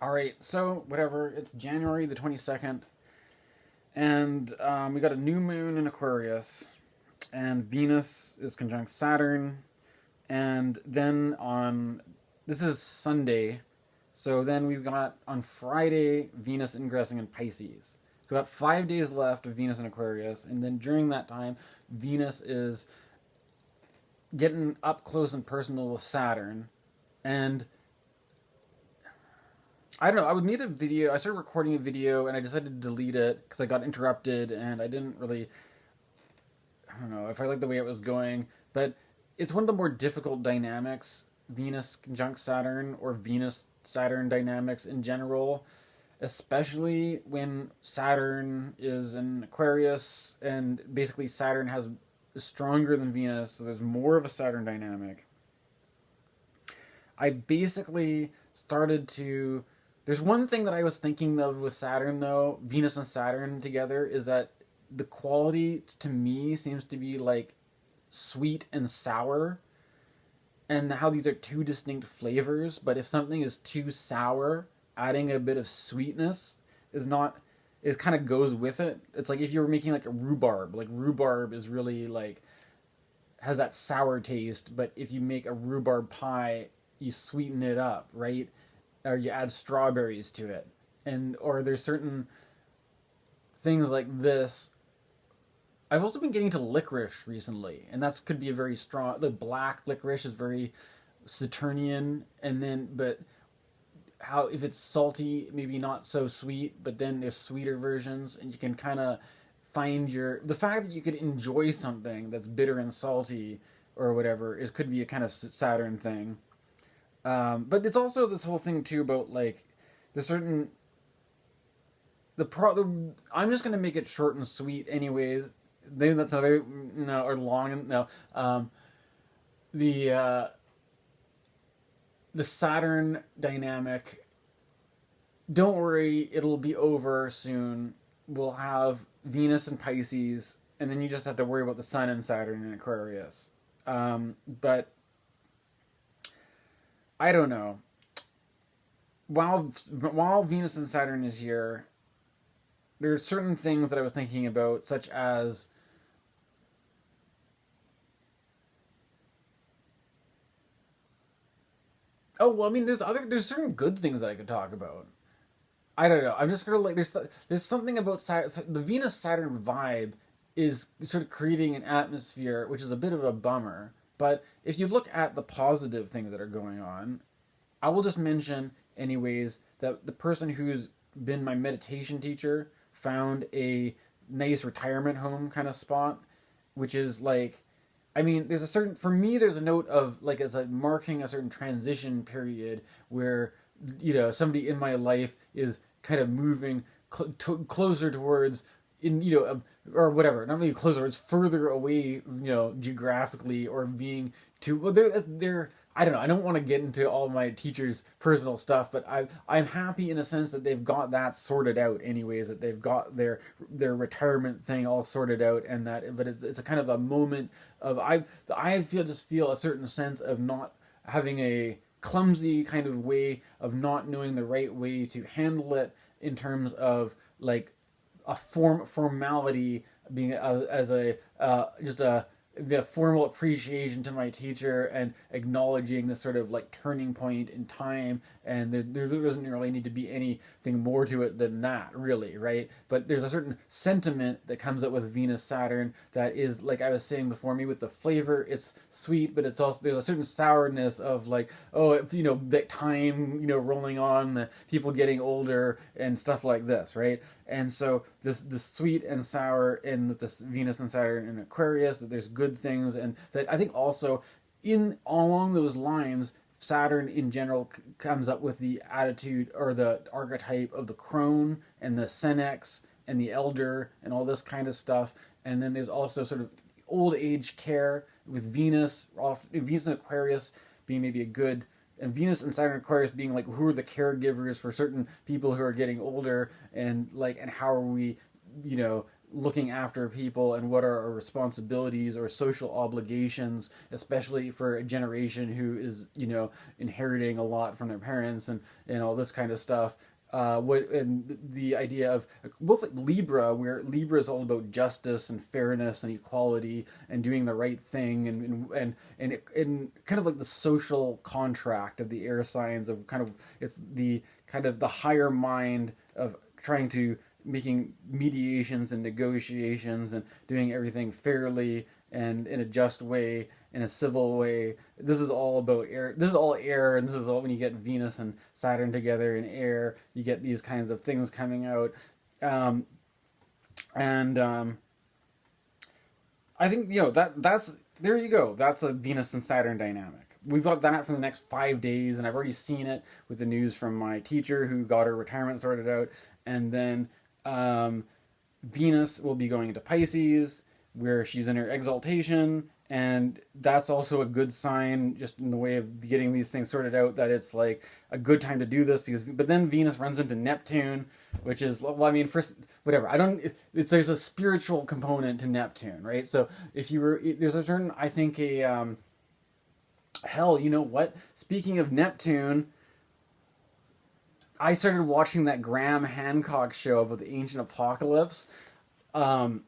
All right, so whatever. It's January the 22nd, and we got a new moon in Aquarius, and Venus is conjunct Saturn, and then on this is Sunday, so then we've got on Friday Venus ingressing in Pisces. So we got 5 days left of Venus in Aquarius, and then during that time, Venus is getting up close and personal with Saturn, and I don't know. I would made a video. I started recording a video, and I decided to delete it because I got interrupted, and I didn't really. I don't know if I liked the way it was going, but it's one of the more difficult dynamics. Venus conjunct Saturn or Venus Saturn dynamics in general, especially when Saturn is in Aquarius, and basically Saturn has is stronger than Venus, so there's more of a Saturn dynamic. I basically started to. There's one thing that I was thinking of with Saturn, though, Venus and Saturn together, is that the quality to me seems to be like sweet and sour, and how these are two distinct flavors. But if something is too sour, adding a bit of sweetness is not. It kind of goes with it. It's like if you were making like a rhubarb. Like rhubarb is really like has that sour taste, but if you make a rhubarb pie, you sweeten it up, right? Or you add strawberries to it. And or there's certain things like this. I've also been getting to licorice recently, and that could be a very strong. The black licorice is very Saturnian, and then but how if it's salty, maybe not so sweet, but then there's sweeter versions, and you can kind of find your the fact that you could enjoy something that's bitter and salty or whatever is could be a kind of Saturn thing. But it's also this whole thing too about like the certain I'm just gonna make it short and sweet anyways. Maybe that's not very no or long no. The uh, the Saturn dynamic. Don't worry, it'll be over soon. We'll have Venus and Pisces, and then you just have to worry about the Sun and Saturn in Aquarius. But I don't know. While Venus and Saturn is here, there are certain things that I was thinking about, such as oh well, I mean, there's certain good things that I could talk about. I don't know. I'm just gonna like there's something about the Venus Saturn vibe is sort of creating an atmosphere which is a bit of a bummer. But if you look at the positive things that are going on, I will just mention anyways that the person who's been my meditation teacher found a nice retirement home kind of spot, which is like I mean, there's a certain for me. There's a note of like as a marking a certain transition period where somebody in my life is kind of moving closer towards or whatever. Not maybe closer. It's further away, geographically or being too. Well, they're I don't know. I don't want to get into all my teachers' personal stuff, but I'm happy in a sense that they've got that sorted out. Anyways, that they've got their retirement thing all sorted out, and that. But it's a kind of a moment of I feel a certain sense of not having a clumsy kind of way of not knowing the right way to handle it in terms of like a formality being as a just a the formal appreciation to my teacher and acknowledging this sort of like turning point in time, and there doesn't really need to be anything more to it than that, really, right? But there's a certain sentiment that comes up with Venus Saturn that is like I was saying before, me with the flavor, it's sweet, but it's also there's a certain sourness of like that time rolling on, the people getting older and stuff like this, right? And so this sweet and sour in this Venus and Saturn in Aquarius, that there's good things, and that I think also in along those lines, Saturn in general comes up with the attitude or the archetype of the crone and the senex and the elder and all this kind of stuff. And then there's also sort of old age care with Venus and Aquarius being maybe a good and Venus and Saturn Aquarius being like who are the caregivers for certain people who are getting older, and like and how are we looking after people and what are our responsibilities or social obligations, especially for a generation who is, inheriting a lot from their parents and all this kind of stuff. What and the idea of both like Libra, where Libra is all about justice and fairness and equality and doing the right thing, and kind of like the social contract of the air signs of kind of it's the kind of the higher mind of trying to making mediations and negotiations and doing everything fairly and in a just way, in a civil way. This is all about air. This is all air, and this is all when you get Venus and Saturn together in air, you get these kinds of things coming out. Um, and I think that's there you go. That's a Venus and Saturn dynamic. We've got that for the next 5 days, and I've already seen it with the news from my teacher who got her retirement sorted out, and then um, Venus will be going into Pisces, where she's in her exaltation, and that's also a good sign, just in the way of getting these things sorted out, that it's like a good time to do this. But then Venus runs into Neptune, which is, well, I mean, first, whatever. I don't. There's a spiritual component to Neptune, right? So if you were, there's a certain, I think hell, you know what? Speaking of Neptune, I started watching that Graham Hancock show about the ancient apocalypse. Um,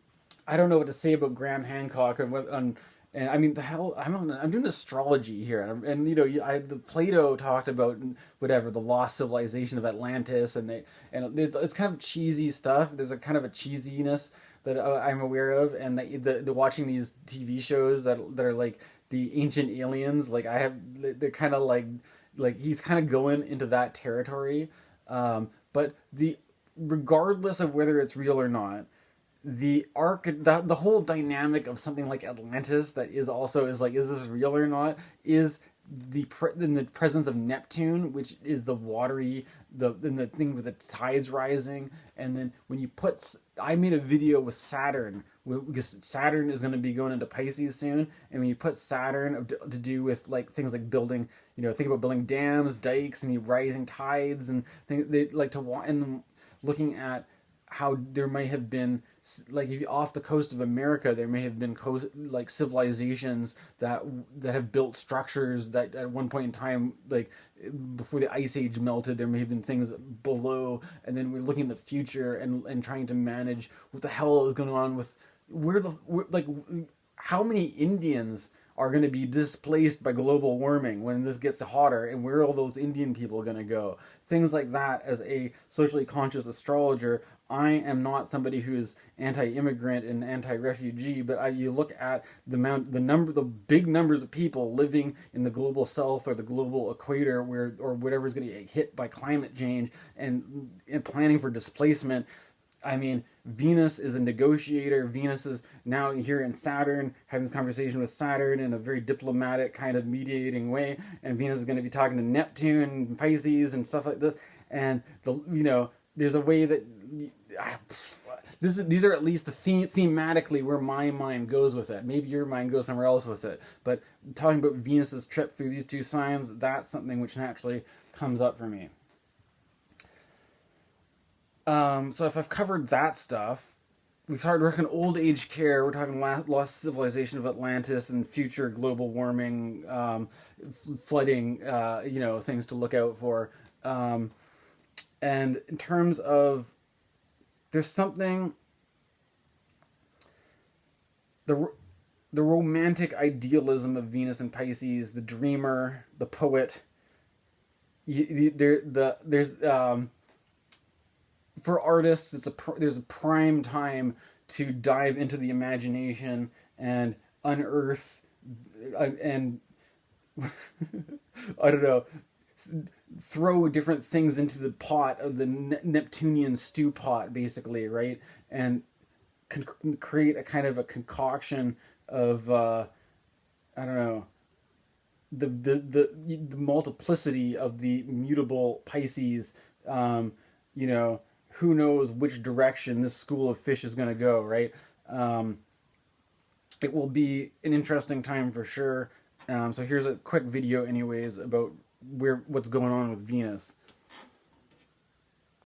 I don't know what to say about Graham Hancock and I mean the hell I'm doing astrology here, and the Plato talked about whatever the lost civilization of Atlantis, it's kind of cheesy stuff. There's a kind of a cheesiness that I'm aware of, and the watching these TV shows that are like the ancient aliens, like they're kind of like he's kind of going into that territory, but the regardless of whether it's real or not, the whole dynamic of something like Atlantis that is like, is this real or not, is in the presence of Neptune, which is the watery, the thing with the tides rising. And then when you I made a video with Saturn, because Saturn is going to be going into Pisces soon, and when you put Saturn to do with like things like building, think about building dams, dikes, and the rising tides, and things they like to want, and looking at how there might have been, like, if you off the coast of America, there may have been like civilizations that have built structures that at one point in time, like before the ice age melted, there may have been things below, and then we're looking at the future and trying to manage what the hell is going on with like how many Indians are going to be displaced by global warming when this gets hotter, and where are all those Indian people going to go? Things like that. As a socially conscious astrologer, I am not somebody who's anti-immigrant and anti-refugee, but you look at the big numbers of people living in the global south or the global equator, or whatever is going to get hit by climate change, and planning for displacement. I mean, Venus is a negotiator. Venus is now here in Saturn, having this conversation with Saturn in a very diplomatic kind of mediating way. And Venus is going to be talking to Neptune and Pisces and stuff like this. And there's a way that these are at least thematically where my mind goes with it. Maybe your mind goes somewhere else with it. But talking about Venus's trip through these two signs, that's something which naturally comes up for me. So if I've covered that stuff, we've started working old age care. We're talking lost civilization of Atlantis and future global warming, flooding, things to look out for. And in terms of, there's something, the romantic idealism of Venus and Pisces, the dreamer, the poet. For artists, there's a prime time to dive into the imagination and unearth and I don't know, throw different things into the pot of the Neptunian stew pot, basically, right? And create a kind of a concoction of I don't know, the multiplicity of the mutable Pisces. Who knows which direction this school of fish is going to go, right? It will be an interesting time for sure. So here's a quick video anyways about what's going on with Venus.